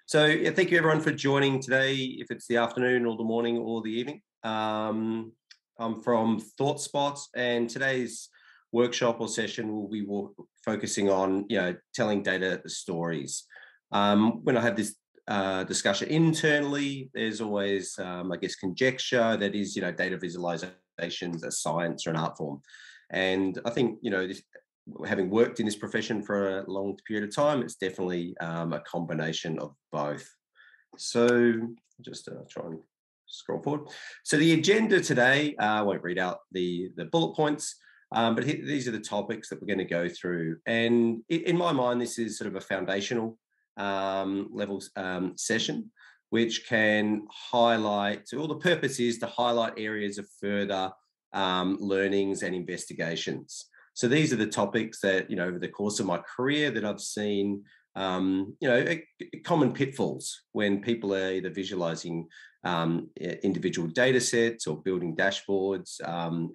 So yeah, thank you everyone for joining today, if it's the afternoon or the morning or the evening. I'm from Thought Spots, and today's workshop or session will be focusing on telling data stories. When I have this discussion internally, there's always I guess conjecture that is data visualizations, a science or an art form, and I think this, having worked in this profession for a long period of time, it's definitely a combination of both. So just try and scroll forward. So the agenda today, I won't read out the bullet points, but these are the topics that we're going to go through. And in my mind, this is sort of a foundational level session, which can highlight, so all the purpose is to highlight areas of further learnings and investigations. So these are the topics that, over the course of my career that I've seen, common pitfalls when people are either visualizing individual data sets or building dashboards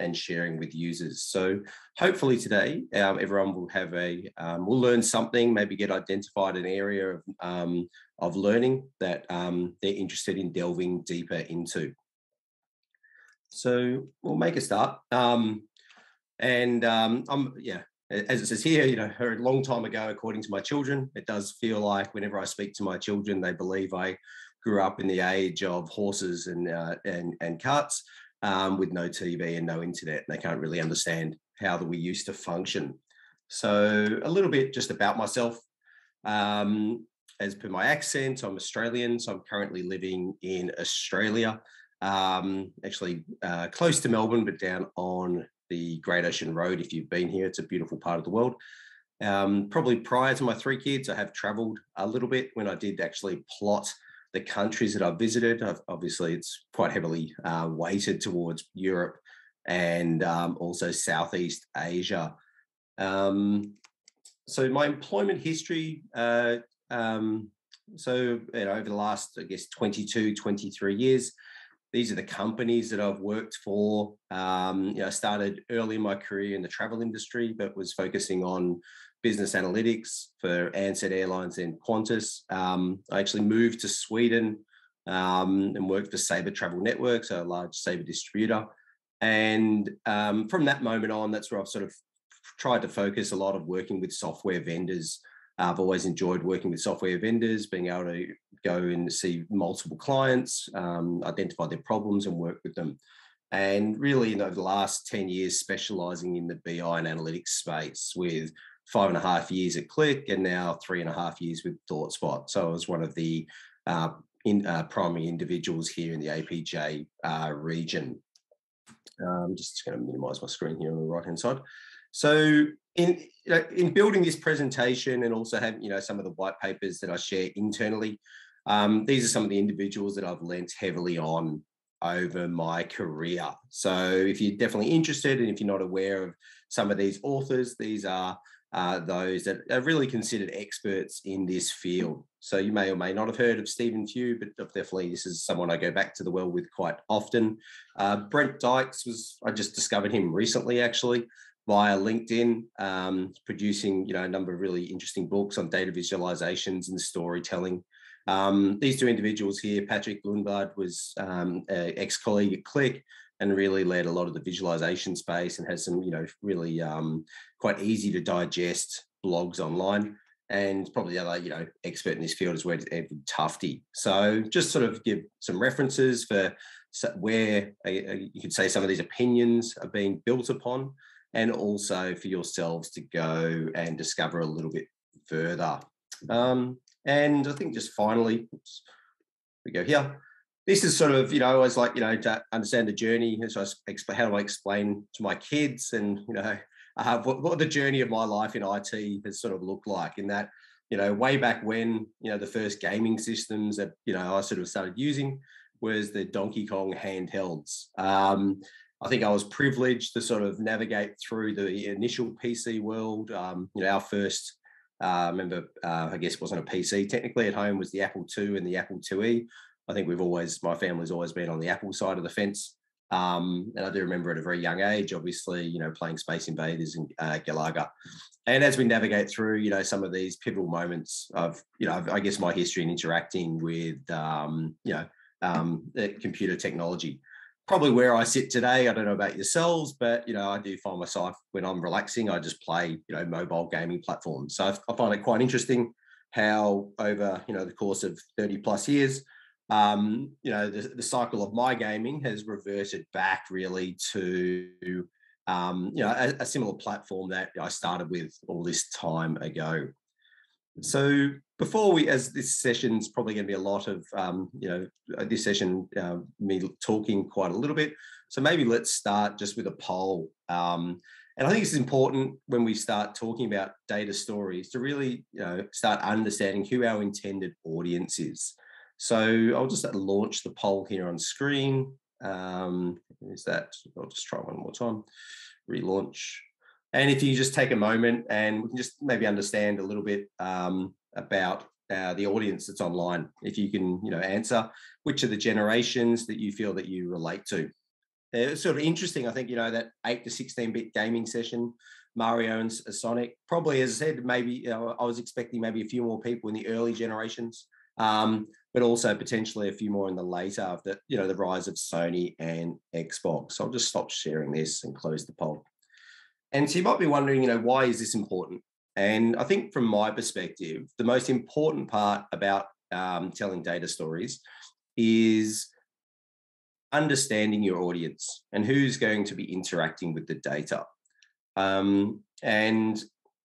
and sharing with users. So hopefully today, everyone will have will learn something, maybe get identified an area of learning that they're interested in delving deeper into. So we'll make a start. As it says here, a long time ago, according to my children, it does feel like whenever I speak to my children, they believe I grew up in the age of horses and carts with no TV and no internet. And they can't really understand how we used to function. So a little bit just about myself. As per my accent, I'm Australian, so I'm currently living in Australia, actually close to Melbourne, but down on the Great Ocean Road. If you've been here, it's a beautiful part of the world. Probably prior to my 3 kids, I have travelled a little bit. When I did actually plot the countries that I've visited, obviously it's quite heavily weighted towards Europe and also Southeast Asia. So my employment history, over the last, I guess, 22, 23 years, these are the companies that I've worked for. I started early in my career in the travel industry, but was focusing on business analytics for Ansett Airlines and Qantas. I actually moved to Sweden and worked for Sabre Travel Networks, a large Sabre distributor. And from that moment on, that's where I've sort of tried to focus a lot of working with software vendors. I've always enjoyed working with software vendors, being able to go and see multiple clients, identify their problems and work with them. And really, over the last 10 years, specializing in the BI and analytics space with 5.5 years at Click and now 3.5 years with ThoughtSpot. So I was one of the primary individuals here in the APJ region. I'm just going to minimize my screen here on the right-hand side. So in building this presentation and also have some of the white papers that I share internally, these are some of the individuals that I've lent heavily on over my career. So if you're definitely interested and if you're not aware of some of these authors, these are those that are really considered experts in this field. So you may or may not have heard of Stephen Hugh, but definitely this is someone I go back to the well with quite often. Brent Dykes I just discovered him recently, actually, via LinkedIn, producing a number of really interesting books on data visualizations and storytelling. These two individuals here, Patrick Lundblad was an ex-colleague at Click and really led a lot of the visualization space and has some really quite easy to digest blogs online. And probably the other expert in this field is Edward Tufte. So just sort of give some references for where you could say some of these opinions are being built upon, and also for yourselves to go and discover a little bit further. And I think just finally, we go here. This is sort of, I always like, to understand the journey. So how do I explain to my kids and, what the journey of my life in IT has sort of looked like, in that, way back when, the first gaming systems that, I sort of started using was the Donkey Kong handhelds. I think I was privileged to sort of navigate through the initial PC world. Our first, I guess it wasn't a PC technically at home, was the Apple II and the Apple IIe. I think my family's always been on the Apple side of the fence. And I do remember at a very young age, obviously, playing Space Invaders and Galaga. And as we navigate through, some of these pivotal moments of, I guess my history in interacting with, computer technology, probably where I sit today. I don't know about yourselves, but, I do find myself when I'm relaxing, I just play, mobile gaming platforms. So I find it quite interesting how over, the course of 30 plus years, the cycle of my gaming has reverted back really to, a similar platform that I started with all this time ago. So before as this session's probably going to be a lot of, this session, me talking quite a little bit. So maybe let's start just with a poll. And I think it's important when we start talking about data stories to really, start understanding who our intended audience is. So I'll just launch the poll here on screen. I'll just try one more time, relaunch. And if you just take a moment and we can just maybe understand a little bit about the audience that's online, if you can, answer which of the generations that you feel that you relate to. It's sort of interesting, I think, that 8 to 16-bit gaming session, Mario and Sonic, probably, as I said, maybe, I was expecting maybe a few more people in the early generations, but also potentially a few more in the later of the, the rise of Sony and Xbox. So I'll just stop sharing this and close the poll. And so you might be wondering, why is this important? And I think from my perspective, the most important part about telling data stories is understanding your audience and who's going to be interacting with the data. And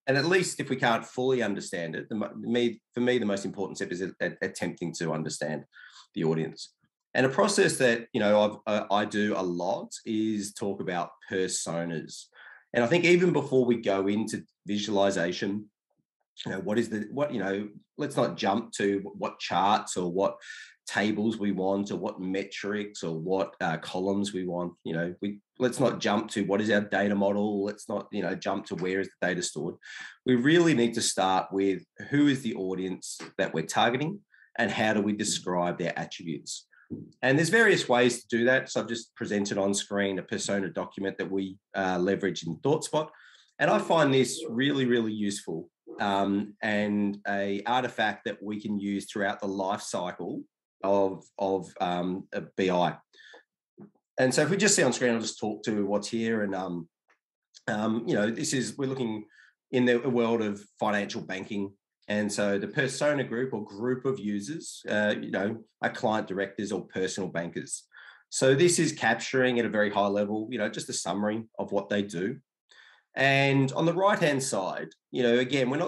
at least if we can't fully understand it, for me, the most important step is attempting to understand the audience. And a process that, I do a lot is talk about personas. And I think even before we go into visualization, let's not jump to what charts or what tables we want or what metrics or what columns we want. Let's not jump to what is our data model. Let's not, jump to where is the data stored. We really need to start with who is the audience that we're targeting and how do we describe their attributes. And there's various ways to do that. So I've just presented on screen a persona document that we leverage in ThoughtSpot. And I find this really, really useful and a artifact that we can use throughout the life cycle of a BI. And so if we just see on screen, I'll just talk to what's here. And, we're looking in the world of financial banking. And so the persona group or group of users, are client directors or personal bankers. So this is capturing at a very high level, just a summary of what they do. And on the right-hand side, again, I'm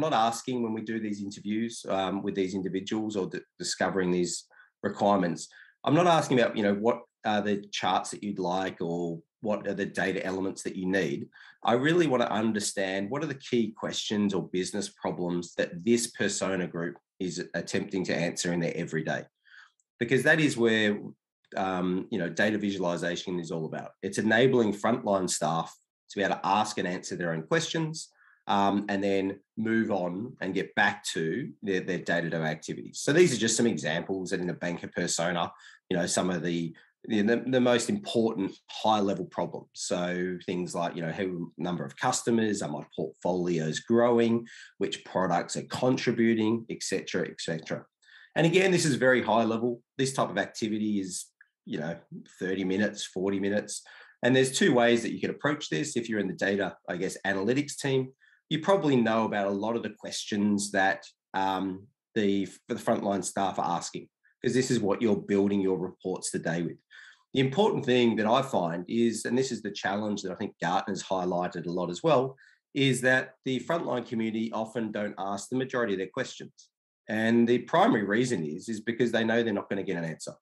not asking when we do these interviews with these individuals or discovering these requirements, I'm not asking about, what are the charts that you'd like or what are the data elements that you need. I really want to understand what are the key questions or business problems that this persona group is attempting to answer in their everyday. Because that is where, data visualization is all about. It's enabling frontline staff to be able to ask and answer their own questions and then move on and get back to their day-to-day activities. So these are just some examples in the banker persona, some of the most important high-level problems. So things like, how number of customers, are my portfolios growing, which products are contributing, et cetera, et cetera. And again, this is very high level. This type of activity is, 30 minutes, 40 minutes. And there's two ways that you can approach this. If you're in the data, analytics team, you probably know about a lot of the questions that the frontline staff are asking, because this is what you're building your reports today with. The important thing that I find is, and this is the challenge that I think Gartner's highlighted a lot as well, is that the frontline community often don't ask the majority of their questions. And the primary reason is because they know they're not going to get an answer.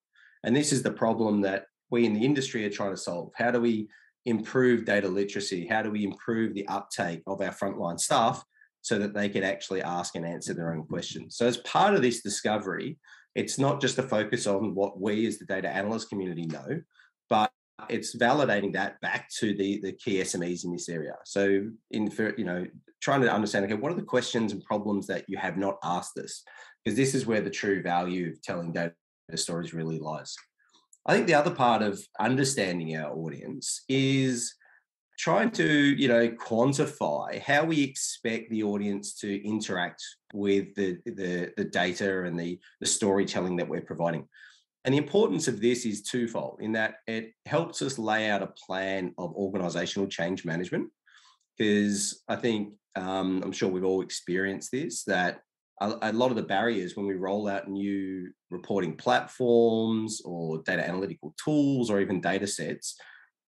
And this is the problem that we in the industry are trying to solve. How do we improve data literacy? How do we improve the uptake of our frontline staff so that they can actually ask and answer their own questions? So as part of this discovery, it's not just a focus on what we as the data analyst community know, but it's validating that back to the key SMEs in this area. So trying to understand, okay, what are the questions and problems that you have not asked us? Because this is where the true value of telling data stories really lies. I think the other part of understanding our audience is trying to, quantify how we expect the audience to interact with the data and the storytelling that we're providing. And the importance of this is twofold in that it helps us lay out a plan of organizational change management, because I think I'm sure we've all experienced this, that a lot of the barriers when we roll out new reporting platforms or data analytical tools or even data sets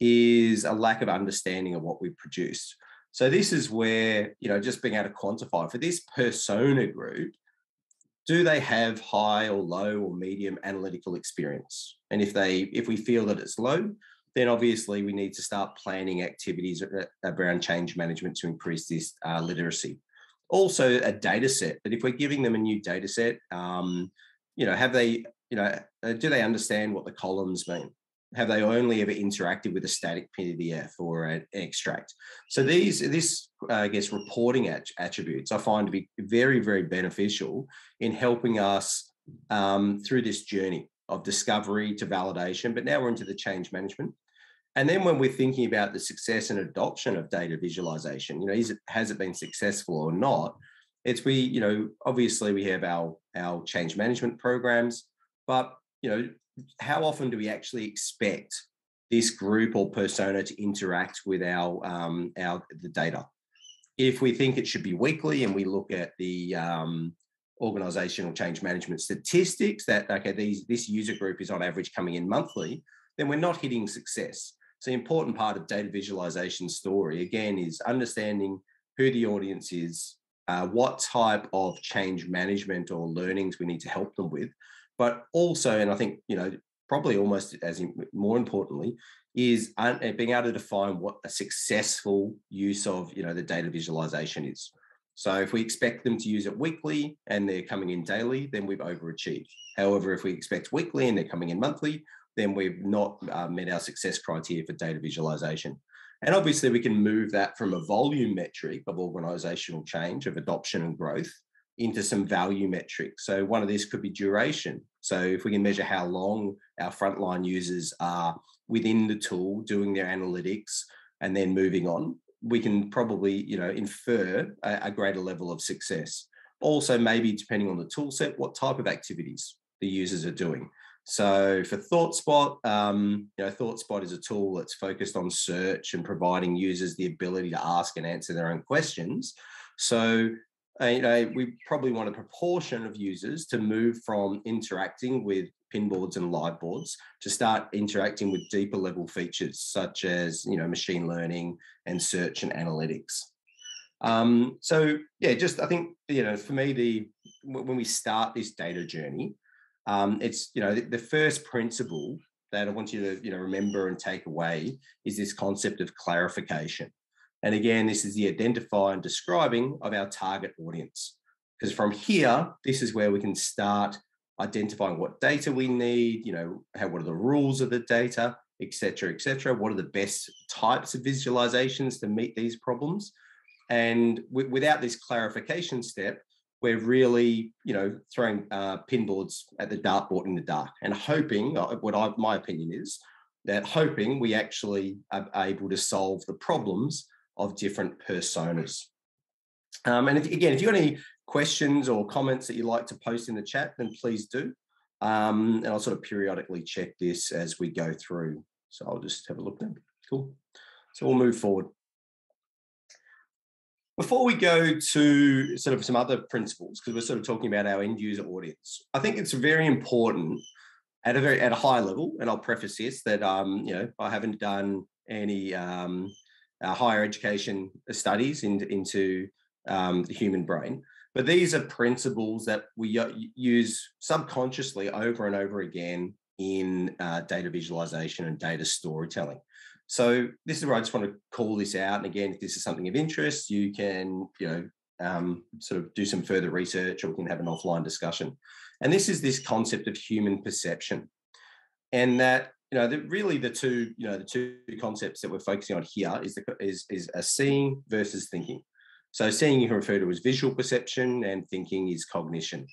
is a lack of understanding of what we've produced. So this is where, just being able to quantify for this persona group, do they have high or low or medium analytical experience? And if we feel that it's low, then obviously we need to start planning activities around change management to increase this literacy. Also, a data set, that if we're giving them a new data set, have they, do they understand what the columns mean? Have they only ever interacted with a static PDF or an extract? So this reporting attributes I find to be very, very beneficial in helping us through this journey of discovery to validation, but now we're into the change management. And then when we're thinking about the success and adoption of data visualization, has it been successful or not? It's obviously we have our change management programs, but how often do we actually expect this group or persona to interact with the data? If we think it should be weekly and we look at the organizational change management statistics that, this user group is on average coming in monthly, then we're not hitting success. So the important part of data visualization story, again, is understanding who the audience is, what type of change management or learnings we need to help them with, but also, and I think, probably almost more importantly, is being able to define what a successful use of, the data visualization is. So if we expect them to use it weekly and they're coming in daily, then we've overachieved. However, if we expect weekly and they're coming in monthly, then we've not met our success criteria for data visualization. And obviously we can move that from a volume metric of organizational change, of adoption and growth, into some value metrics. So one of these could be duration. So if we can measure how long our frontline users are within the tool doing their analytics and then moving on, we can probably, infer a greater level of success. Also, maybe depending on the tool set, what type of activities the users are doing. So for ThoughtSpot, ThoughtSpot is a tool that's focused on search and providing users the ability to ask and answer their own questions. So, we probably want a proportion of users to move from interacting with pinboards and live boards to start interacting with deeper level features such as, machine learning and search and analytics. I think, for me, when we start this data journey, it's, the first principle that I want you to, remember and take away is this concept of clarification. And again, this is the identify and describing of our target audience. Because from here, this is where we can start identifying what data we need, what are the rules of the data, et cetera, et cetera. What are the best types of visualizations to meet these problems? And without this clarification step, we're really, throwing pinboards at the dartboard in the dark and hoping, my opinion is, that hoping we actually are able to solve the problems of different personas. And if you've got any questions or comments that you'd like to post in the chat, then please do. And I'll sort of periodically check this as we go through. So I'll just have a look now. Cool. So we'll move forward. Before we go to sort of some other principles, because we're sort of talking about our end user audience, I think it's very important at a high level, and I'll preface this that I haven't done any higher education studies into the human brain, but these are principles that we use subconsciously over and over again in data visualization and data storytelling. So this is where I just want to call this out. And again, if this is something of interest, you can, sort of do some further research, or we can have an offline discussion. And this is this concept of human perception. And that, the two concepts that we're focusing on here is a seeing versus thinking. So seeing you can refer to as visual perception, and thinking is cognition.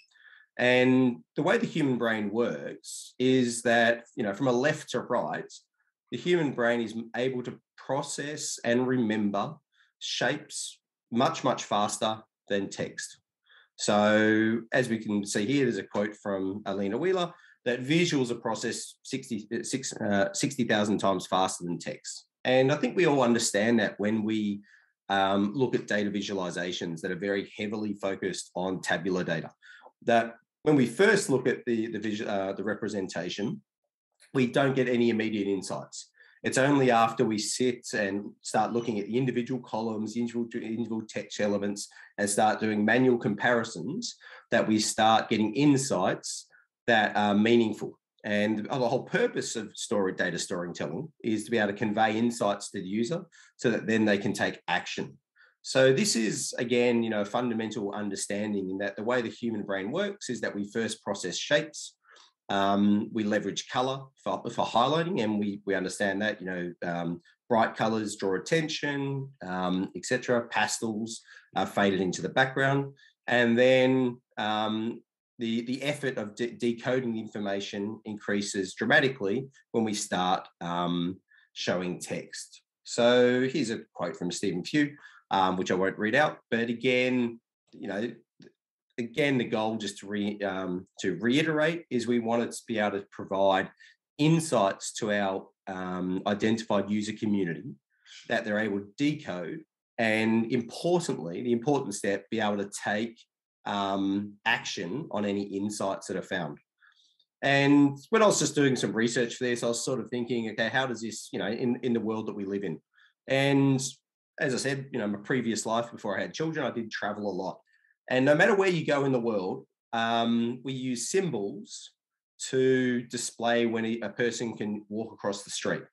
And the way the human brain works is that, from a left to right, the human brain is able to process and remember shapes much, much faster than text. So as we can see here, there's a quote from Alina Wheeler that visuals are processed 60,000 times faster than text. And I think we all understand that when we look at data visualizations that are very heavily focused on tabular data, that when we first look at the representation, we don't get any immediate insights. It's only after we sit and start looking at the individual columns, individual text elements, and start doing manual comparisons that we start getting insights that are meaningful. And the whole purpose of data storytelling is to be able to convey insights to the user so that then they can take action. So this is, again, a fundamental understanding in that the way the human brain works is that we first process shapes. We leverage color for highlighting, and we understand that, bright colors draw attention, etc. Pastels are faded into the background. And then the effort of decoding the information increases dramatically when we start showing text. So here's a quote from Stephen Hue, which I won't read out, but again, the goal, just to reiterate, is we want to be able to provide insights to our identified user community that they're able to decode, and importantly, the important step, be able to take action on any insights that are found. And when I was just doing some research for this, I was sort of thinking, okay, how does this, in the world that we live in? And as I said, my previous life before I had children, I did travel a lot. And no matter where you go in the world, we use symbols to display when a person can walk across the street.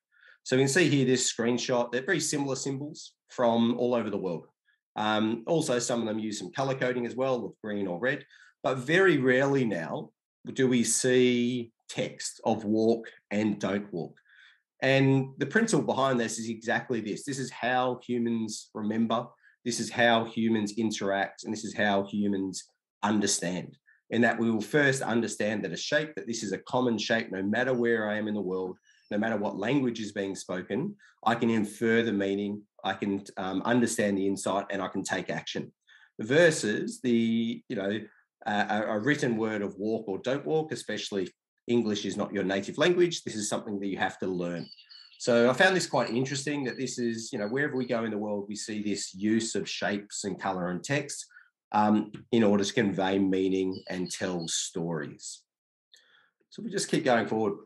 So you can see here this screenshot. They're very similar symbols from all over the world. Also, some of them use some color coding as well, with green or red. But very rarely now do we see text of walk and don't walk. And the principle behind this is exactly this. This is how humans remember. This is how humans interact, and this is how humans understand. In that we will first understand that that this is a common shape, no matter where I am in the world, no matter what language is being spoken, I can infer the meaning, I can understand the insight, and I can take action. Versus a written word of walk or don't walk, especially if English is not your native language, this is something that you have to learn. So I found this quite interesting, that this is, wherever we go in the world, we see this use of shapes and color and text in order to convey meaning and tell stories. So we just keep going forward.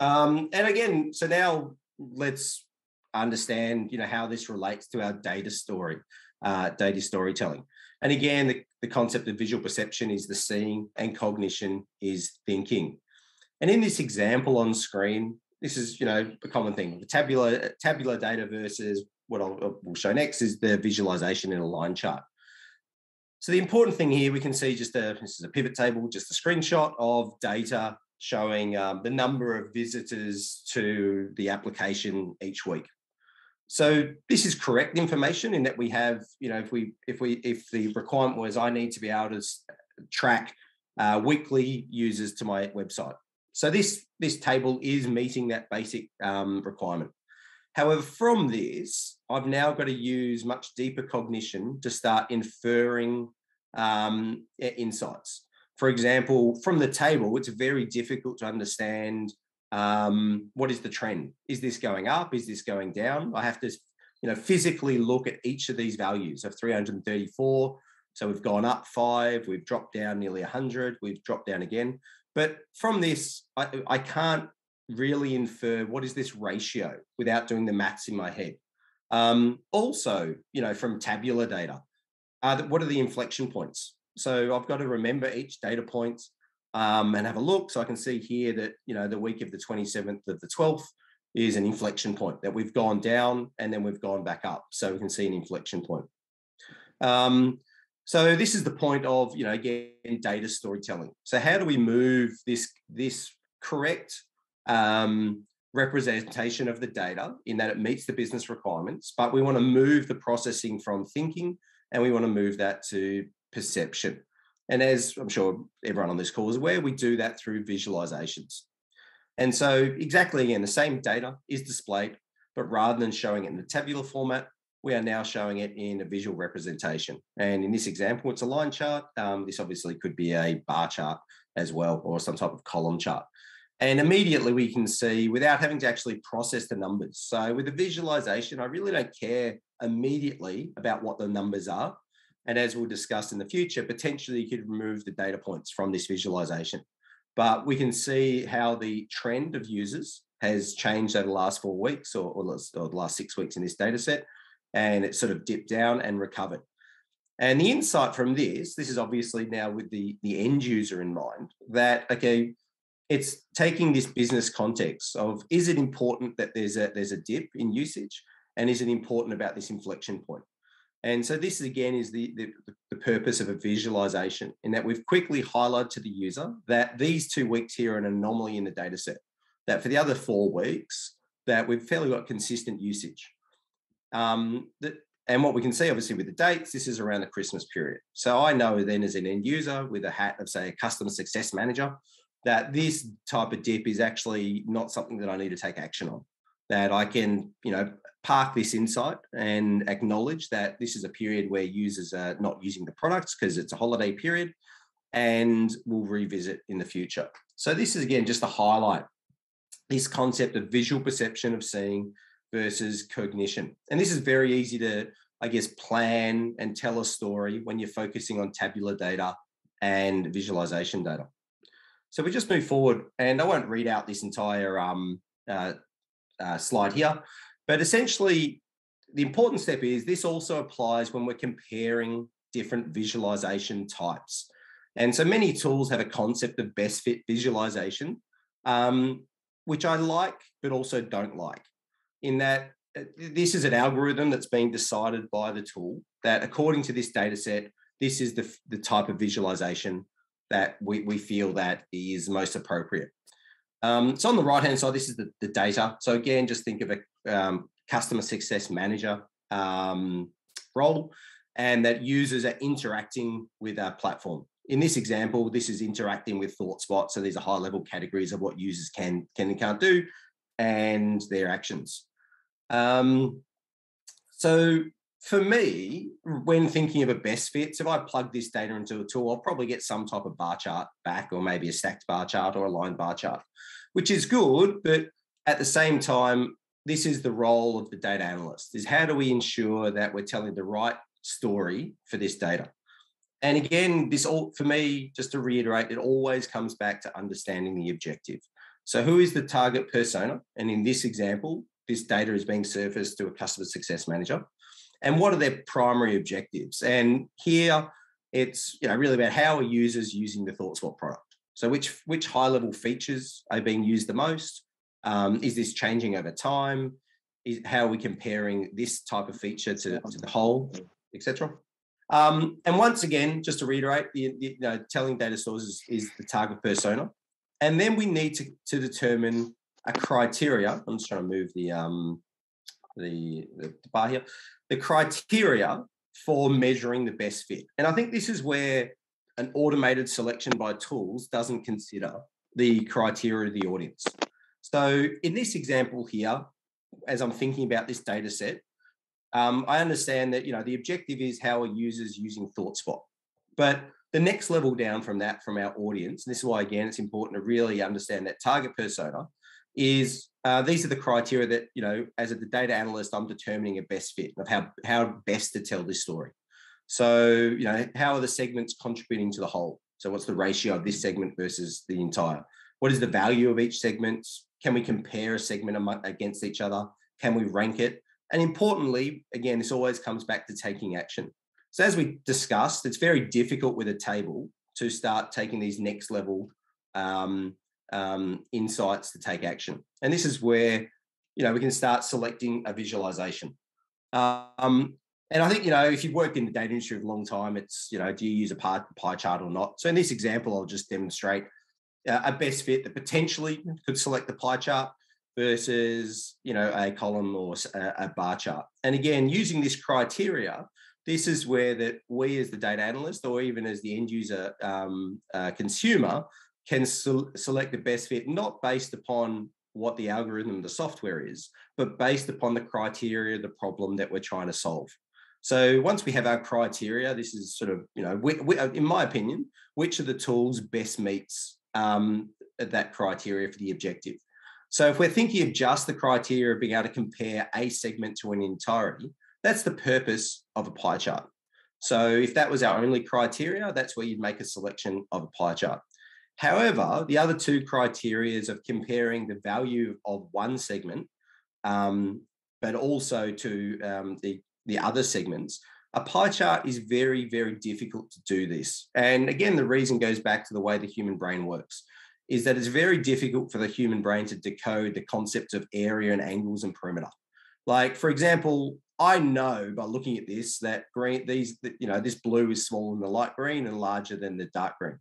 And again, so now let's understand, how this relates to our data storytelling. And again, the concept of visual perception is the seeing, and cognition is thinking. And in this example on screen, this is, a common thing. The tabular data versus what we'll show next is the visualization in a line chart. So the important thing here, we can see this is a pivot table, just a screenshot of data showing the number of visitors to the application each week. So this is correct information in that we have, if the requirement was I need to be able to track weekly users to my website. So this table is meeting that basic requirement. However, from this, I've now got to use much deeper cognition to start inferring insights. For example, from the table, it's very difficult to understand what is the trend. Is this going up? Is this going down? I have to, physically look at each of these values of 334. So we've gone up 5, we've dropped down nearly 100, we've dropped down again. But from this, I can't really infer what is this ratio without doing the maths in my head. Also, from tabular data, what are the inflection points? So I've got to remember each data point and have a look. So I can see here that, the week of the 27th of the 12th is an inflection point, that we've gone down and then we've gone back up. So we can see an inflection point. So this is the point of, again, data storytelling. So how do we move this correct representation of the data in that it meets the business requirements, but we want to move the processing from thinking, and we want to move that to perception. And as I'm sure everyone on this call is aware, we do that through visualizations. And so exactly, again, the same data is displayed, but rather than showing it in the tabular format, we are now showing it in a visual representation. And in this example, it's a line chart. This obviously could be a bar chart as well, or some type of column chart. And immediately we can see without having to actually process the numbers. So with the visualization, I really don't care immediately about what the numbers are. And as we'll discuss in the future, potentially you could remove the data points from this visualization. But we can see how the trend of users has changed over the last 4 weeks or the last 6 weeks in this data set. And it sort of dipped down and recovered. And the insight from this is obviously now with the end user in mind, that, okay, it's taking this business context of, is it important that there's a dip in usage? And is it important about this inflection point? And so this, again, is the purpose of a visualization, in that we've quickly highlighted to the user that these 2 weeks here are an anomaly in the data set, that for the other 4 weeks, that we've fairly got consistent usage. And what we can see, obviously, with the dates, this is around the Christmas period. So I know then, as an end user with a hat of, say, a customer success manager, that this type of dip is actually not something that I need to take action on. That I can, park this insight and acknowledge that this is a period where users are not using the products because it's a holiday period, and we'll revisit in the future. So this is, again, just to highlight this concept of visual perception of seeing versus cognition. And this is very easy to, I guess, plan and tell a story when you're focusing on tabular data and visualization data. So we just move forward, and I won't read out this entire slide here, but essentially the important step is this also applies when we're comparing different visualization types. And so many tools have a concept of best fit visualization, which I like, but also don't like, in that this is an algorithm that's being decided by the tool, that according to this data set, this is the type of visualization that we feel that is most appropriate. So on the right-hand side, this is the data. So again, just think of a customer success manager role, and that users are interacting with our platform. In this example, this is interacting with ThoughtSpot. So these are high-level categories of what users can and can't do, and their actions. So for me, when thinking of a best fit, so if I plug this data into a tool, I'll probably get some type of bar chart back, or maybe a stacked bar chart or a line bar chart, which is good. But at the same time, this is the role of the data analyst, is how do we ensure that we're telling the right story for this data? And again, this all, for me, just to reiterate, it always comes back to understanding the objective. So who is the target persona? And in this example, this data is being surfaced to a customer success manager. And what are their primary objectives? And here it's really about how are users using the ThoughtSpot product. So which high-level features are being used the most? Is this changing over time? How are we comparing this type of feature to the whole, etc.? And once again, just to reiterate, telling data sources is the target persona. And then we need to determine a criteria. I'm just trying to move the bar here. The criteria for measuring the best fit. And I think this is where an automated selection by tools doesn't consider the criteria of the audience. So in this example here, as I'm thinking about this data set, I understand that the objective is how are users using ThoughtSpot. But the next level down from that, from our audience, and this is why, again, it's important to really understand that target persona, is these are the criteria that, as a data analyst, I'm determining a best fit of how best to tell this story. So, how are the segments contributing to the whole? So what's the ratio of this segment versus the entire? What is the value of each segment? Can we compare a segment against each other? Can we rank it? And importantly, again, this always comes back to taking action. So as we discussed, it's very difficult with a table to start taking these next level insights to take action. And this is where, we can start selecting a visualization. And I think, if you've worked in the data industry for a long time, it's, do you use a pie chart or not? So in this example, I'll just demonstrate a best fit that potentially could select the pie chart versus, a column or a bar chart. And again, using this criteria, this is where that we as the data analyst or even as the end user consumer can select the best fit, not based upon what the algorithm, the software is, but based upon the criteria, the problem that we're trying to solve. So once we have our criteria, this is sort of, in my opinion, which of the tools best meets that criteria for the objective. So if we're thinking of just the criteria of being able to compare a segment to an entirety, that's the purpose of a pie chart. So if that was our only criteria, that's where you'd make a selection of a pie chart. However, the other two criteria of comparing the value of one segment, but also to the other segments, a pie chart is very, very difficult to do this. And again, the reason goes back to the way the human brain works, is that it's very difficult for the human brain to decode the concepts of area and angles and perimeter. Like, for example, I know by looking at this that this blue is smaller than the light green and larger than the dark green.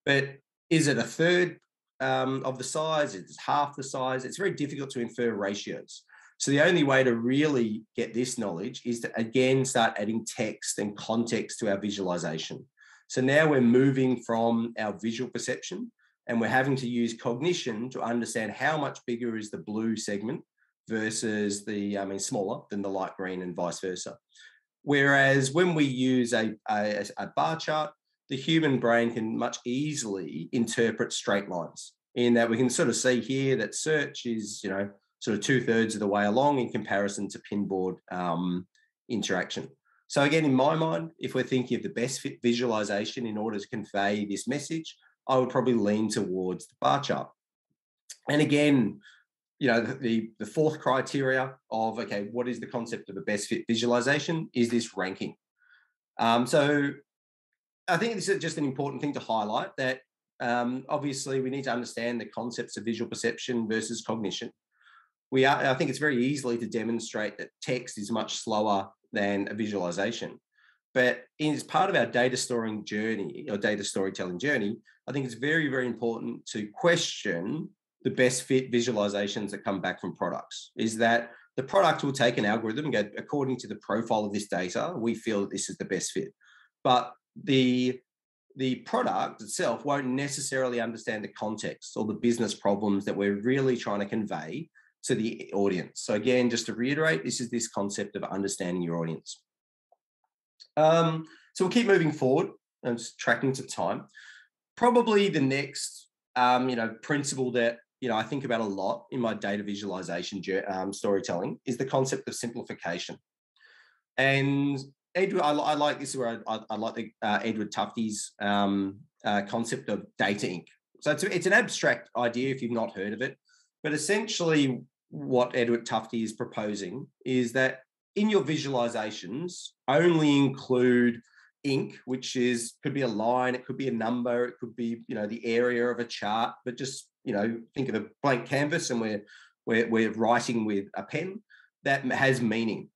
But is it a third of the size? Is it half the size? It's very difficult to infer ratios. So the only way to really get this knowledge is to, again, start adding text and context to our visualization. So now we're moving from our visual perception and we're having to use cognition to understand how much bigger is the blue segment versus smaller than the light green and vice versa. Whereas when we use a bar chart, the human brain can much easily interpret straight lines, in that we can sort of see here that search is, sort of 2/3 of the way along in comparison to pinboard interaction. So again, in my mind, if we're thinking of the best fit visualization in order to convey this message, I would probably lean towards the bar chart. And again, the fourth criteria of, okay, what is the concept of a best fit visualization? Is this ranking? So I think this is just an important thing to highlight, that obviously we need to understand the concepts of visual perception versus cognition. I think it's very easily to demonstrate that text is much slower than a visualization. But as part of our data storing journey or data storytelling journey, I think it's very, very important to question the best fit visualizations that come back from products. Is that the product will take an algorithm and go, according to the profile of this data, we feel that this is the best fit. But the product itself won't necessarily understand the context or the business problems that we're really trying to convey to the audience. So again, just to reiterate, this is this concept of understanding your audience. So we'll keep moving forward and just tracking to time. Probably the next, principle that, I think about a lot in my data visualization storytelling is the concept of simplification. And Edward, I like this, where I like the Edward Tufte's concept of data ink. So it's an abstract idea if you've not heard of it, but essentially what Edward Tufte is proposing is that in your visualizations only include ink, which could be a line, it could be a number, it could be the area of a chart, but just think of a blank canvas and we're writing with a pen that has meaning.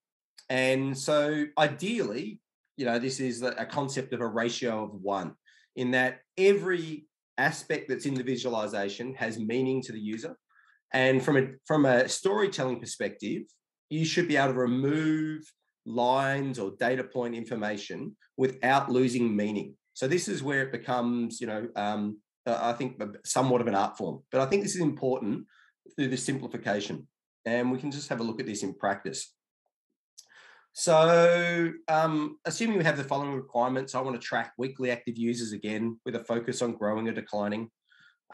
And so ideally, this is a concept of a ratio of 1, in that every aspect that's in the visualization has meaning to the user. And from a storytelling perspective, you should be able to remove lines or data point information without losing meaning. So this is where it becomes, I think, somewhat of an art form. But I think this is important through the simplification. And we can just have a look at this in practice. So assuming we have the following requirements, I want to track weekly active users again with a focus on growing or declining,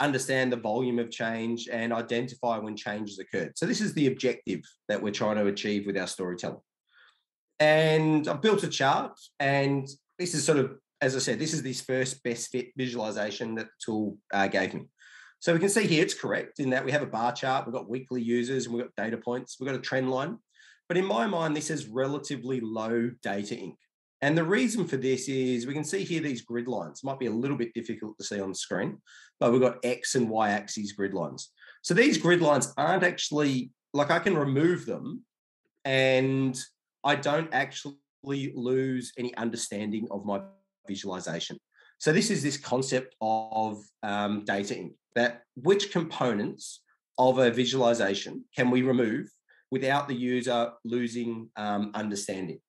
understand the volume of change, and identify when changes occurred. So this is the objective that we're trying to achieve with our storytelling. And I've built a chart, and this is sort of, as I said, this is this first best fit visualization that the tool gave me. So we can see here it's correct in that we have a bar chart, we've got weekly users, and we've got data points, we've got a trend line. But in my mind, this is relatively low data ink. And the reason for this is we can see here these grid lines. Might be a little bit difficult to see on the screen, but we've got X and Y axes grid lines. So these grid lines aren't actually, I can remove them and I don't actually lose any understanding of my visualization. So this is this concept of data ink, that which components of a visualization can we remove without the user losing understanding.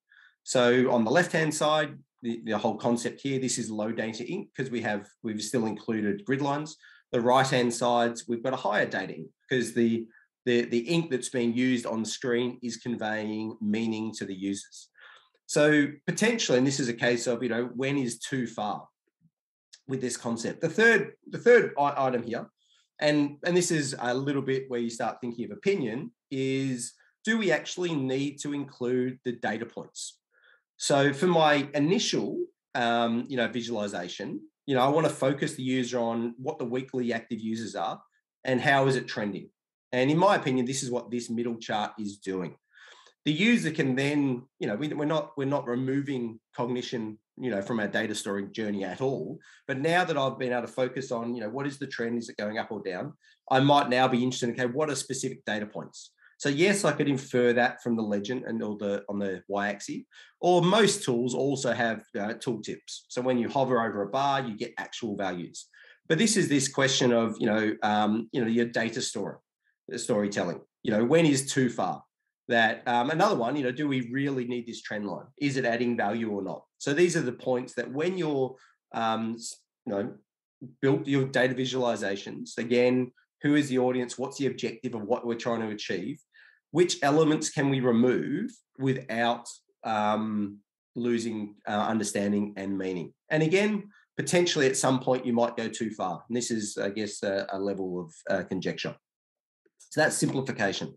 So on the left-hand side, the whole concept here, this is low data ink because we've still included grid lines. The right-hand sides, we've got a higher data ink because the ink that's being used on the screen is conveying meaning to the users. So potentially, and this is a case of, when is too far with this concept. The third item here, and this is a little bit where you start thinking of opinion, is do we actually need to include the data points? So for my initial, visualization, I want to focus the user on what the weekly active users are and how is it trending. And in my opinion, this is what this middle chart is doing. The user can then, we're not removing cognition, from our data storing journey at all. But now that I've been able to focus on, what is the trend? Is it going up or down? I might now be interested in, okay, what are specific data points? So yes, I could infer that from the legend and on the y-axis, or most tools also have tooltips. So when you hover over a bar, you get actual values. But this is this question of, your data storytelling. When is too far? That another one, do we really need this trend line? Is it adding value or not? So these are the points that when you're, built your data visualizations, again, who is the audience? What's the objective of what we're trying to achieve? Which elements can we remove without losing understanding and meaning? And again, potentially at some point you might go too far. And this is, I guess, a level of conjecture. So that's simplification.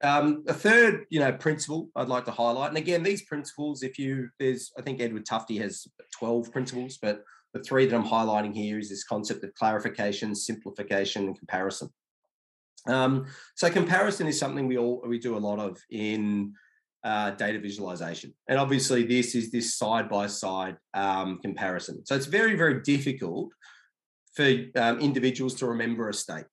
A third, principle I'd like to highlight, and again, these principles, I think Edward Tufte has 12 principles, but the three that I'm highlighting here is this concept of clarification, simplification, and comparison. So comparison is something we do a lot of in data visualization, and obviously this is this side-by-side comparison. So it's very, very difficult for individuals to remember a state.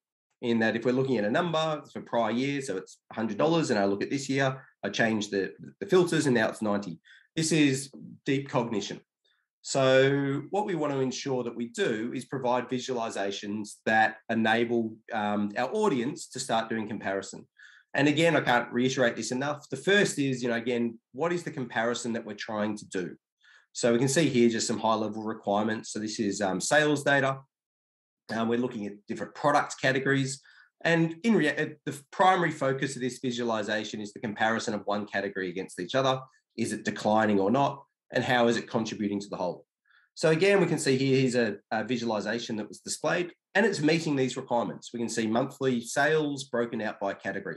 In that if we're looking at a number for prior year, so it's $100, and I look at this year, I change the filters and now it's 90. This is deep cognition. So what we want to ensure that we do is provide visualizations that enable our audience to start doing comparison. And again, I can't reiterate this enough. The first is, again, what is the comparison that we're trying to do? So we can see here just some high-level requirements. So this is sales data. We're looking at different product categories. And the primary focus of this visualization is the comparison of one category against each other. Is it declining or not? And how is it contributing to the whole? So again, we can see here's a visualization that was displayed, and it's meeting these requirements. We can see monthly sales broken out by category.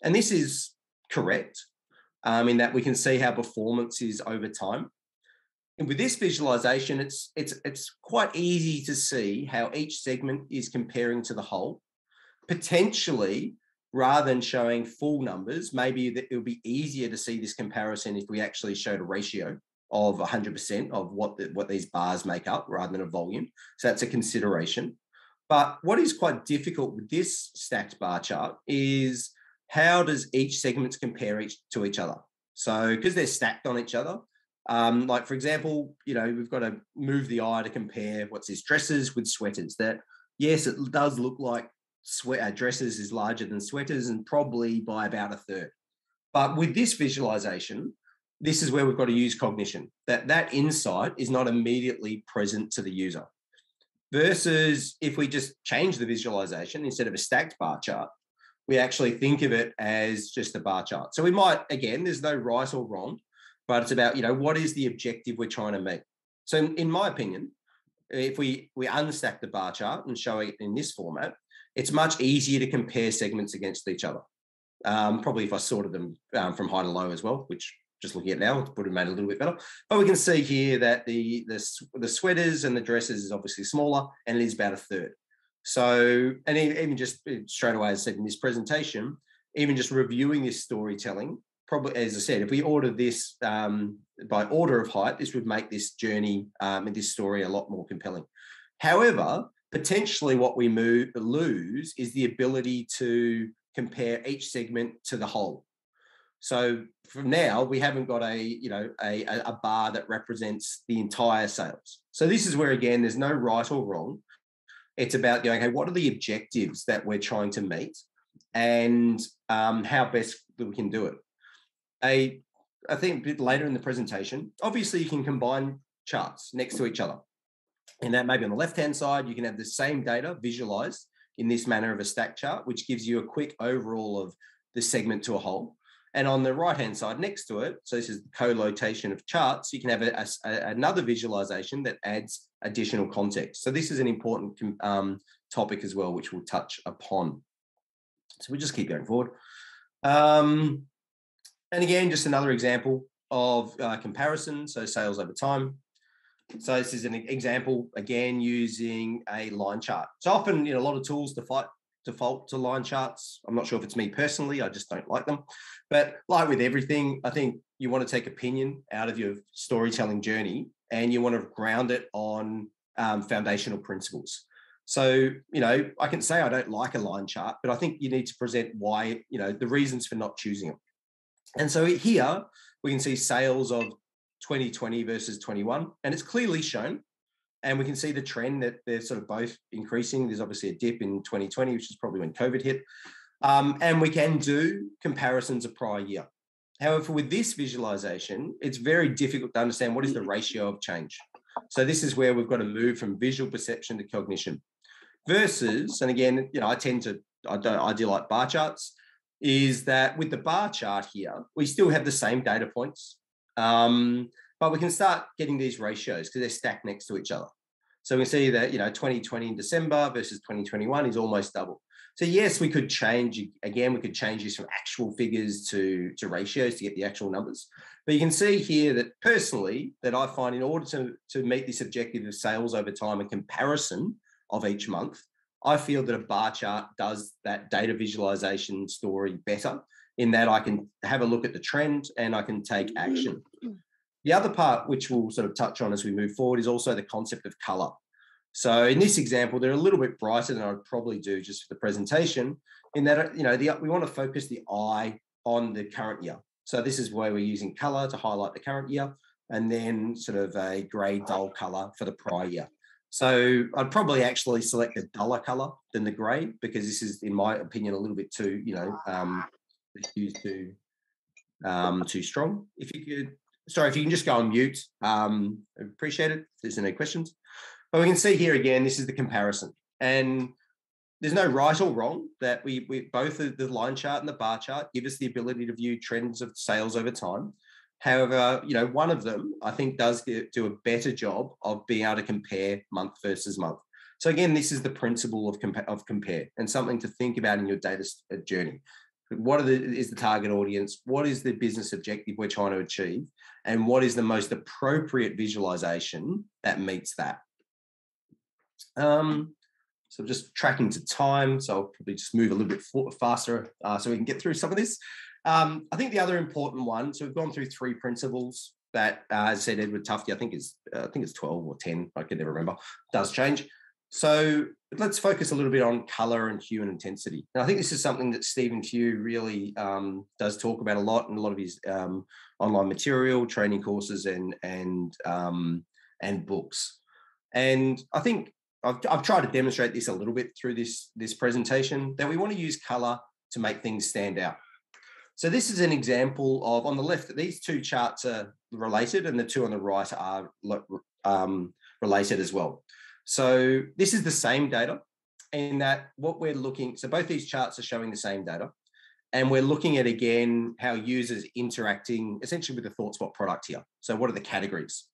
And this is correct in that we can see how performance is over time. And with this visualization, it's quite easy to see how each segment is comparing to the whole. Potentially, rather than showing full numbers, maybe it would be easier to see this comparison if we actually showed a ratio of 100% of what these bars make up rather than a volume. So that's a consideration. But what is quite difficult with this stacked bar chart is how does each segment compare to each other? So because they're stacked on each other, like for example, we've got to move the eye to compare what's this dresses with sweaters. That yes, it does look like dresses is larger than sweaters and probably by about a third. But with this visualization, this is where we've got to use cognition. That insight is not immediately present to the user. Versus if we just change the visualization instead of a stacked bar chart, we actually think of it as just a bar chart. So we might, again, there's no right or wrong, but it's about, what is the objective we're trying to meet? So in my opinion, if we unstack the bar chart and show it in this format, it's much easier to compare segments against each other. Probably if I sorted them from high to low as well, which just looking at now, it would have made it a little bit better. But we can see here that the sweaters and the dresses is obviously smaller, and it is about a third. So, and even just straight away, as I said in this presentation, even just reviewing this storytelling, probably, as I said, if we order this by order of height, this would make this journey and this story a lot more compelling. However, potentially what we lose is the ability to compare each segment to the whole. So from now, we haven't got a bar that represents the entire sales. So this is where, again, there's no right or wrong. It's about going, okay, what are the objectives that we're trying to meet and how best we can do it? I think a bit later in the presentation, obviously you can combine charts next to each other. And that maybe on the left-hand side, you can have the same data visualized in this manner of a stack chart, which gives you a quick overall of the segment to a whole. And on the right-hand side next to it, so this is the co-location of charts, you can have another visualization that adds additional context. So this is an important topic as well, which we'll touch upon. So we'll just keep going forward. And again, just another example of comparison, so sales over time. So this is an example, again, using a line chart. So often, a lot of tools default to line charts. I'm not sure if it's me personally, I just don't like them. But like with everything, I think you want to take opinion out of your storytelling journey and you want to ground it on foundational principles. So, I can say I don't like a line chart, but I think you need to present why, the reasons for not choosing it. And so here we can see sales of 2020 versus 21, and it's clearly shown. And we can see the trend that they're sort of both increasing. There's obviously a dip in 2020, which is probably when COVID hit. And we can do comparisons of prior year. However, with this visualization, it's very difficult to understand what is the ratio of change. So this is where we've got to move from visual perception to cognition. Versus, and again, I do like bar charts, is that with the bar chart here, we still have the same data points, but we can start getting these ratios because they're stacked next to each other. So we can see that, 2020 in December versus 2021 is almost double. So yes, we could change, again, we could change this from actual figures to ratios to get the actual numbers. But you can see here that personally, that I find in order to meet this objective of sales over time and comparison of each month, I feel that a bar chart does that data visualization story better in that I can have a look at the trend and I can take action. The other part, which we'll sort of touch on as we move forward, is also the concept of color. So in this example, they're a little bit brighter than I'd probably do just for the presentation in that, we want to focus the eye on the current year. So this is where we're using color to highlight the current year and then sort of a gray dull color for the prior year. So I'd probably actually select a duller color than the gray because this is, in my opinion, a little bit too, the hue's too strong. If you can just go on mute, I'd appreciate it if there's any questions. But we can see here again, this is the comparison. And there's no right or wrong that we both the line chart and the bar chart give us the ability to view trends of sales over time. However, one of them, I think, does do a better job of being able to compare month versus month. So again, this is the principle of compare and something to think about in your data journey. What is the target audience? What is the business objective we're trying to achieve? And what is the most appropriate visualization that meets that? So I'm just tracking to time. So I'll probably just move a little bit faster so we can get through some of this. I think the other important one, so we've gone through 3 principles that, as I said, Edward Tufte, I think it's 12 or 10, I can never remember, does change. So let's focus a little bit on color and hue and intensity. And I think this is something that Stephen Hugh really does talk about a lot in a lot of his online material, training courses and books. And I think I've tried to demonstrate this a little bit through this presentation, that we want to use color to make things stand out. So this is an example of, on the left, these 2 charts are related and the 2 on the right are related as well. So this is the same data in that what we're looking, so both these charts are showing the same data. And we're looking at, again, how users interacting essentially with the ThoughtSpot product here. So what are the categories?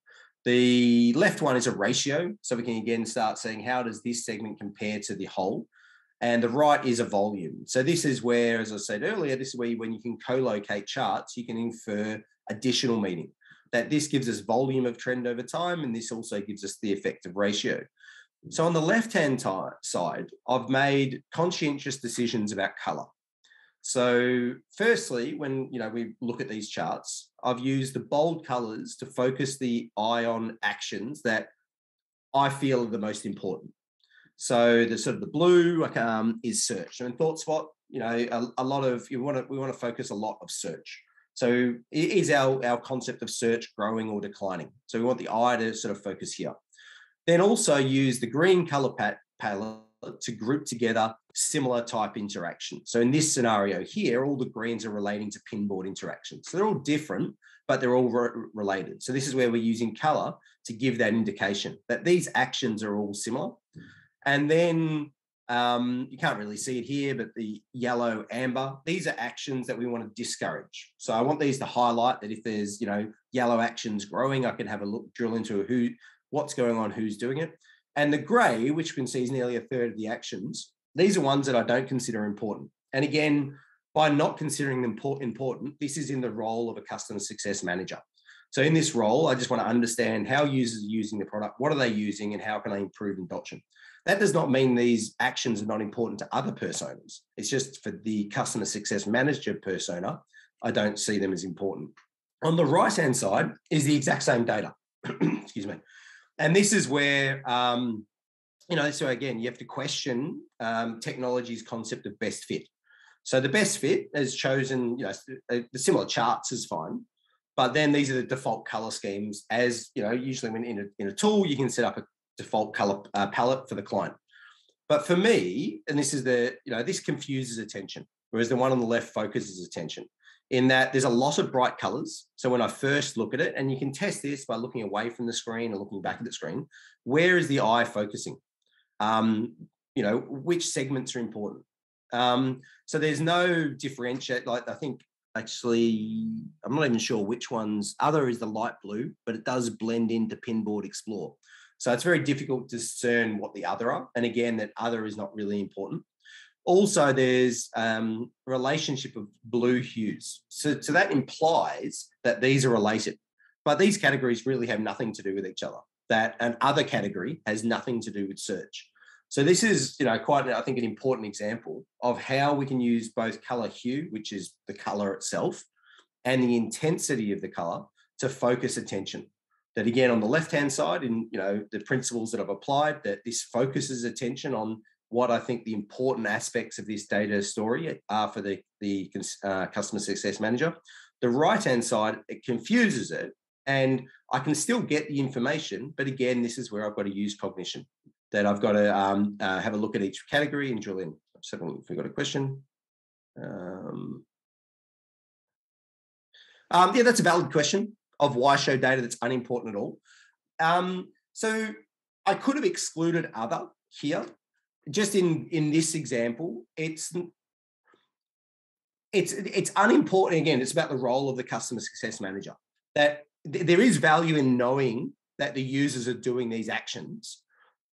The left one is a ratio. So we can, again, start saying, how does this segment compare to the whole? And the right is a volume. So this is where, as I said earlier, this is where when you can co-locate charts, you can infer additional meaning. That this gives us volume of trend over time, and this also gives us the effective ratio. So on the left-hand side, I've made conscientious decisions about color. So firstly, when we look at these charts, I've used the bold colors to focus the eye on actions that I feel are the most important. So the sort of the blue is search. So in ThoughtSpot, a lot of we want to focus a lot of search. So is our concept of search growing or declining? So we want the eye to sort of focus here. Then also use the green color palette to group together similar type interaction. So in this scenario here, all the greens are relating to pinboard interactions. So they're all different, but they're all related. So this is where we're using color to give that indication that these actions are all similar. And then you can't really see it here, but the yellow, amber, these are actions that we want to discourage. So I want these to highlight that if there's, yellow actions growing, I can have a look, drill into what's going on, who's doing it. And the gray, which you can see is nearly a third of the actions, these are ones that I don't consider important. And again, by not considering them important, this is in the role of a customer success manager. So in this role, I just want to understand how users are using the product, what are they using, and how can they improve adoption. That does not mean these actions are not important to other personas. It's just for the customer success manager persona, I don't see them as important. On the right-hand side is the exact same data. Excuse me. And this is where, so again, you have to question technology's concept of best fit. So the best fit is chosen, the similar charts is fine, but then these are the default color schemes. As usually when in a tool, you can set up a default color palette for the client. But for me, and this is this confuses attention, whereas the one on the left focuses attention, in that there's a lot of bright colors. So when I first look at it, and you can test this by looking away from the screen or looking back at the screen, where is the eye focusing? Which segments are important? So there's no differentiate. I think actually, I'm not even sure which ones. Other is the light blue, but it does blend into Pinboard Explore. So it's very difficult to discern what the other are. And again, that other is not really important. Also, there's relationship of blue hues. So that implies that these are related. But these categories really have nothing to do with each other. That an other category has nothing to do with search. So this is, quite, I think, an important example of how we can use both color hue, which is the color itself, and the intensity of the color to focus attention. That again, on the left-hand side, in the principles that I've applied, that this focuses attention on what I think the important aspects of this data story are for the customer success manager. The right-hand side, it confuses it, and I can still get the information, but again, this is where I've got to use cognition. That I've got to have a look at each category and drill in. Just have a look if we've got a question. That's a valid question of why show data that's unimportant at all. So I could have excluded other here. Just in this example, it's unimportant. Again, it's about the role of the customer success manager. That there is value in knowing that the users are doing these actions.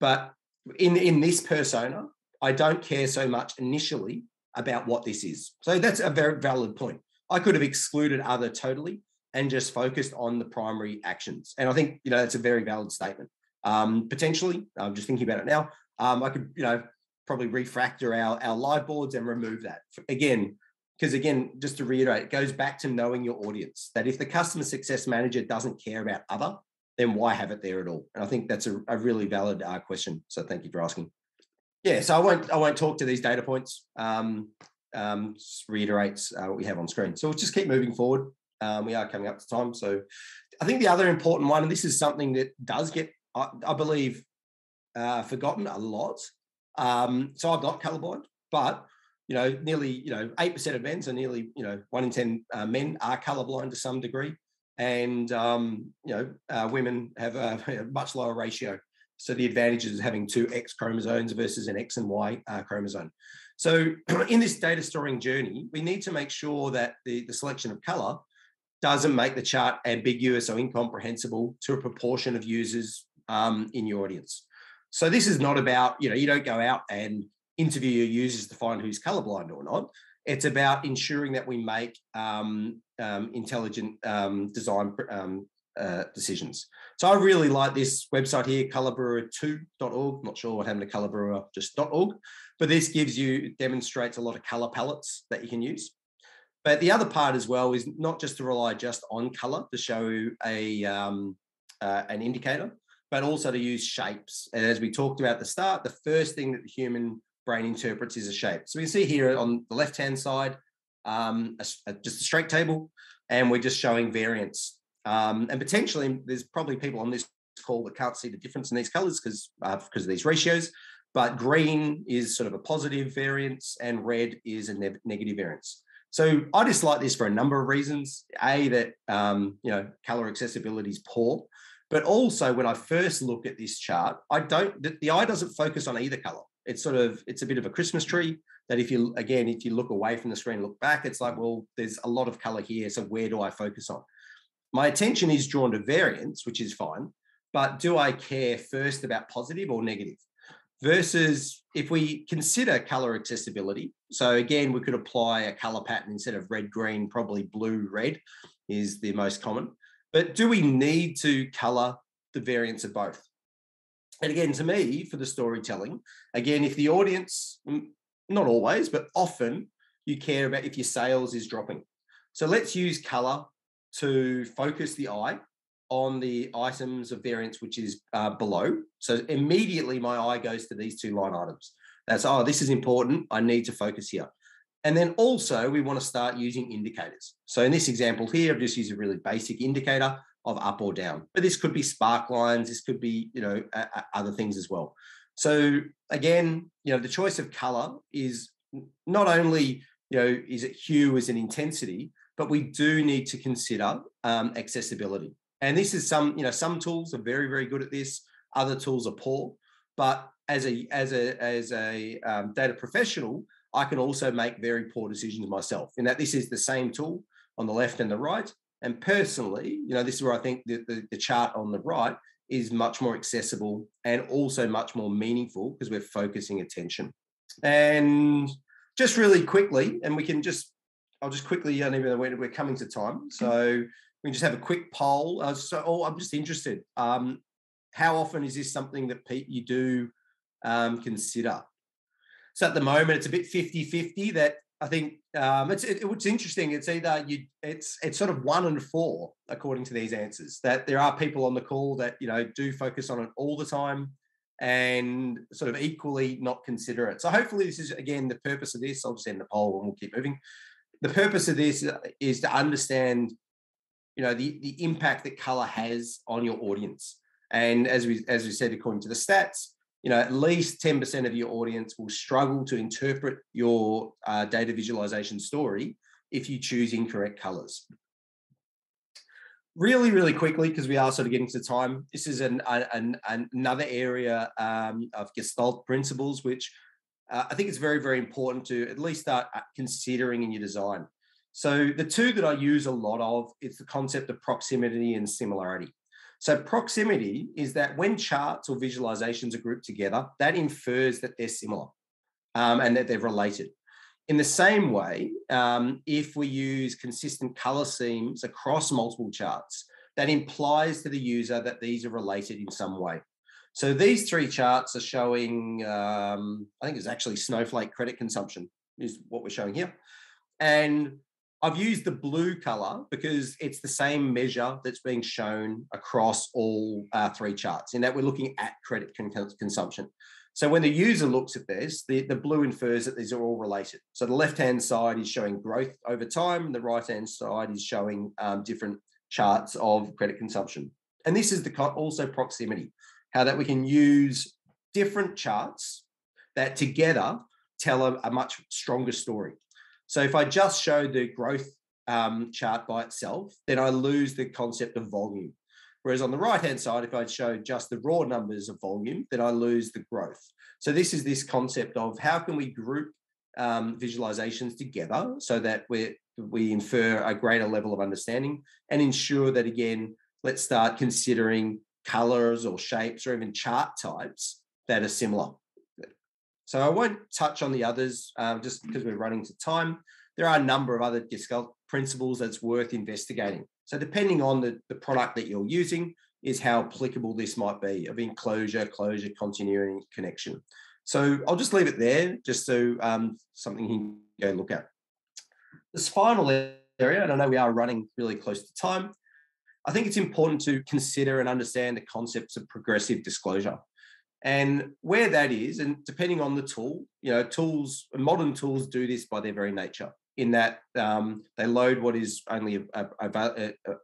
But in this persona, I don't care so much initially about what this is. So that's a very valid point. I could have excluded other totally and just focused on the primary actions. And I think, that's a very valid statement. Potentially, I'm just thinking about it now, I could, probably refactor our live boards and remove that. Again, because just to reiterate, it goes back to knowing your audience, that if the customer success manager doesn't care about other, then why have it there at all? And I think that's a really valid question. So thank you for asking. Yeah, so I won't talk to these data points. Just reiterates what we have on screen. So we'll just keep moving forward. We are coming up to time. So I think the other important one, and this is something that does get, I believe, forgotten a lot. So I'm not colorblind, but nearly 8% of men, so nearly 1 in 10 men are colorblind to some degree. And women have a much lower ratio. So the advantage is having 2 X chromosomes versus an X and Y chromosome. So in this data storing journey, we need to make sure that the selection of color doesn't make the chart ambiguous or incomprehensible to a proportion of users in your audience. So this is not about, you don't go out and interview your users to find who's colorblind or not. It's about ensuring that we make intelligent design decisions. So I really like this website here, colorbrewer2.org. Not sure what happened to colorbrewer, just .org. But this demonstrates a lot of color palettes that you can use. But the other part as well is not just to rely just on color to show an indicator, but also to use shapes. And as we talked about at the start, the first thing that the human brain interprets is a shape. So we can see here on the left-hand side, just a straight table, and we're just showing variance. And potentially there's probably people on this call that can't see the difference in these colors because of these ratios. but green is sort of a positive variance and red is a negative variance. So I dislike this for a number of reasons. A, that color accessibility is poor, but also when I first look at this chart, the eye doesn't focus on either color. It's a bit of a Christmas tree that if you look away from the screen and look back, it's like, well, there's a lot of color here. So where do I focus on? My attention is drawn to variance, which is fine, but do I care first about positive or negative? Versus if we consider color accessibility, so again, we could apply a color pattern instead of red, green, probably blue, red is the most common. But do we need to color the variance of both? And again, to me, for the storytelling, again, if the audience, not always, but often you care about if your sales is dropping. So let's use color to focus the eye on the items of variance, which is below. So immediately my eye goes to these two line items. That's, this is important. I need to focus here. And then also we want to start using indicators. So in this example here, I've just used a really basic indicator of up or down, but this could be spark lines. This could be, other things as well. So again, the choice of color is not only, is it hue as an intensity, but we do need to consider accessibility. And this is some tools are very, very good at this. Other tools are poor. But as a data professional, I can also make very poor decisions myself in that this is the same tool on the left and the right. And personally, this is where I think the chart on the right is much more accessible and also much more meaningful because we're focusing attention. And just really quickly, and I'll just quickly, we're coming to time. So we can just have a quick poll. I'm just interested. How often is this something that you do consider? So at the moment, it's a bit 50-50 that I think it's interesting. It's either it's sort of 1 and 4, according to these answers, that there are people on the call that, do focus on it all the time and sort of equally not consider it. So hopefully this is, again, the purpose of this. I'll just end the poll and we'll keep moving. The purpose of this is to understand, the impact that color has on your audience. And as we said, according to the stats, at least 10% of your audience will struggle to interpret your data visualization story if you choose incorrect colors. Really, really quickly, because we are sort of getting to time, this is another area of Gestalt principles, which I think it's very, very important to at least start considering in your design. So the two that I use a lot of, it's the concept of proximity and similarity. So proximity is that when charts or visualizations are grouped together, that infers that they're similar and that they're related. In the same way, if we use consistent color schemes across multiple charts, that implies to the user that these are related in some way. So these 3 charts are showing, I think it's actually snowflake credit consumption is what we're showing here. And I've used the blue color because it's the same measure that's being shown across all 3 charts in that we're looking at credit consumption. So when the user looks at this, the blue infers that these are all related. So the left-hand side is showing growth over time, and the right-hand side is showing different charts of credit consumption. And this is also proximity, how that we can use different charts that together tell a much stronger story. So if I just show the growth chart by itself, then I lose the concept of volume. Whereas on the right-hand side, if I show just the raw numbers of volume, then I lose the growth. So this is this concept of how can we group visualizations together so that we infer a greater level of understanding and ensure that, again, let's start considering colors or shapes or even chart types that are similar. So I won't touch on the others just because we're running to time. There are a number of other Gestalt principles that's worth investigating. So depending on the product that you're using is how applicable this might be of enclosure, closure, continuity, connection. So I'll just leave it there just so something you can go look at. This final area, and I know we are running really close to time, I think it's important to consider and understand the concepts of progressive disclosure. And where that is, and depending on the tool, modern tools do this by their very nature, in that they load what is only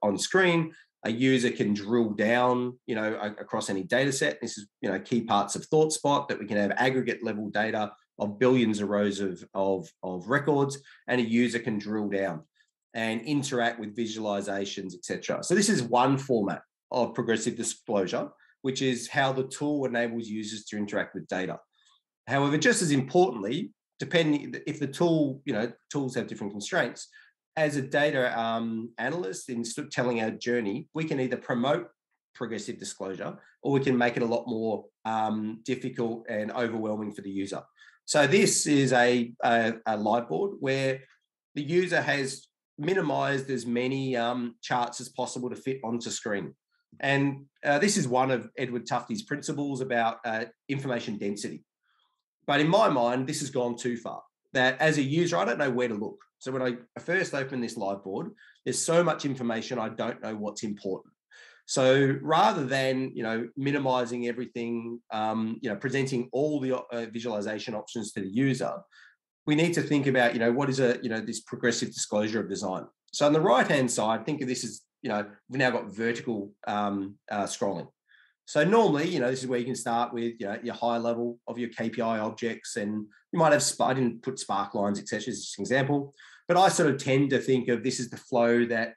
on screen, A user can drill down, across any data set. This is, key parts of ThoughtSpot, that we can have aggregate level data of billions of rows of records, and a user can drill down and interact with visualizations, etc. So this is one format of progressive disclosure, which is how the tool enables users to interact with data. However, just as importantly, depending if the tool, tools have different constraints, as a data analyst, in telling our journey, we can either promote progressive disclosure, or we can make it a lot more difficult and overwhelming for the user. So this is a live board where the user has minimized as many charts as possible to fit onto screen. And this is one of Edward Tufte's principles about information density. But in my mind, this has gone too far, that as a user, I don't know where to look. So when I first opened this live board, there's so much information, I don't know what's important. So rather than, minimizing everything, presenting all the visualization options to the user, we need to think about, what is this progressive disclosure of design. So on the right-hand side, think of this as, we've now got vertical scrolling. So normally, this is where you can start with your high level of your KPI objects, and you might have, I didn't put spark lines, etc. as just an example, but I sort of tend to think of this as the flow that,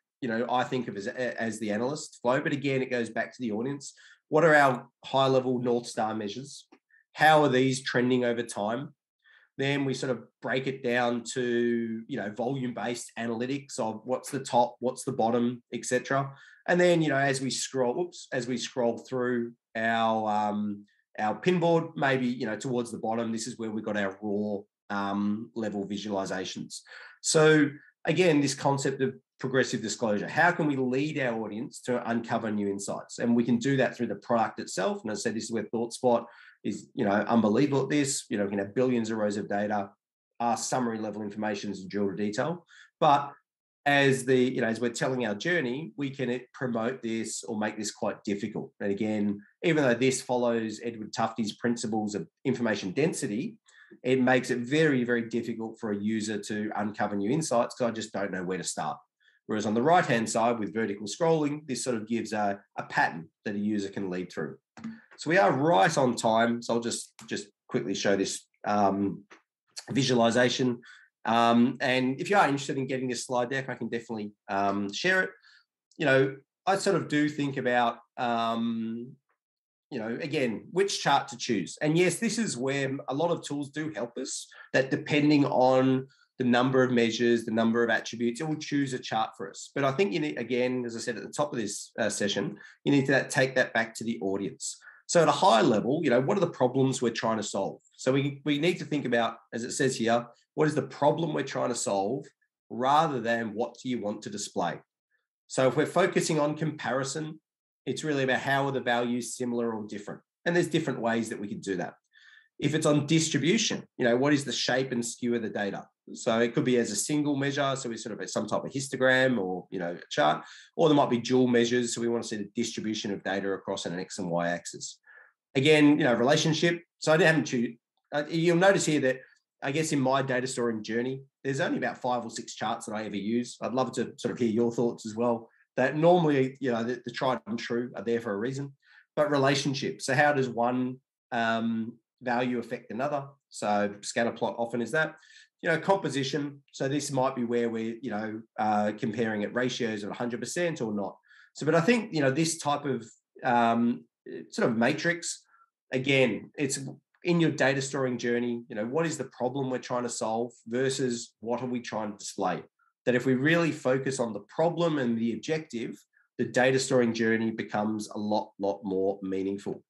I think of as the analyst flow. But again, it goes back to the audience. What are our high level North Star measures? How are these trending over time? Then we sort of break it down to, volume-based analytics of what's the top, what's the bottom, etc. And then, as we scroll through our pinboard, maybe, towards the bottom, this is where we've got our raw level visualizations. So again, this concept of progressive disclosure, how can we lead our audience to uncover new insights? And we can do that through the product itself. And as I said, this is where ThoughtSpot is, unbelievable at this. We can have billions of rows of data, summary level information and drill to detail. But as we're telling our journey, we can promote this or make this quite difficult. And again, even though this follows Edward Tufte's principles of information density, it makes it very, very difficult for a user to uncover new insights, because I just don't know where to start. Whereas on the right-hand side with vertical scrolling, this sort of gives a pattern that a user can lead through. So we are right on time. So I'll just quickly show this visualization. And if you are interested in getting this slide deck, I can definitely share it. I sort of do think about, again, which chart to choose. And yes, this is where a lot of tools do help us, that depending on the number of measures, the number of attributes, it will choose a chart for us. But I think you need, again, as I said at the top of this session, you need to take that back to the audience. So at a high level, what are the problems we're trying to solve? So we need to think about, as it says here, what is the problem we're trying to solve, rather than what do you want to display? So if we're focusing on comparison, it's really about how are the values similar or different? And there's different ways that we can do that. If it's on distribution, what is the shape and skew of the data? So it could be as a single measure, so we sort of some type of histogram or a chart, or there might be dual measures, so we want to see the distribution of data across an X and Y axis. Again, relationship. So I haven't choose. You'll notice here that I guess in my data storing journey, there's only about 5 or 6 charts that I ever use. I'd love to sort of hear your thoughts as well. That normally, the tried and true are there for a reason. But relationships. So how does one value affect another? So scatter plot often is that. Composition. So this might be where we're, comparing at ratios of 100% or not. So, but I think, this type of sort of matrix, again, it's in your data storing journey, what is the problem we're trying to solve versus what are we trying to display? That if we really focus on the problem and the objective, the data storing journey becomes a lot more meaningful.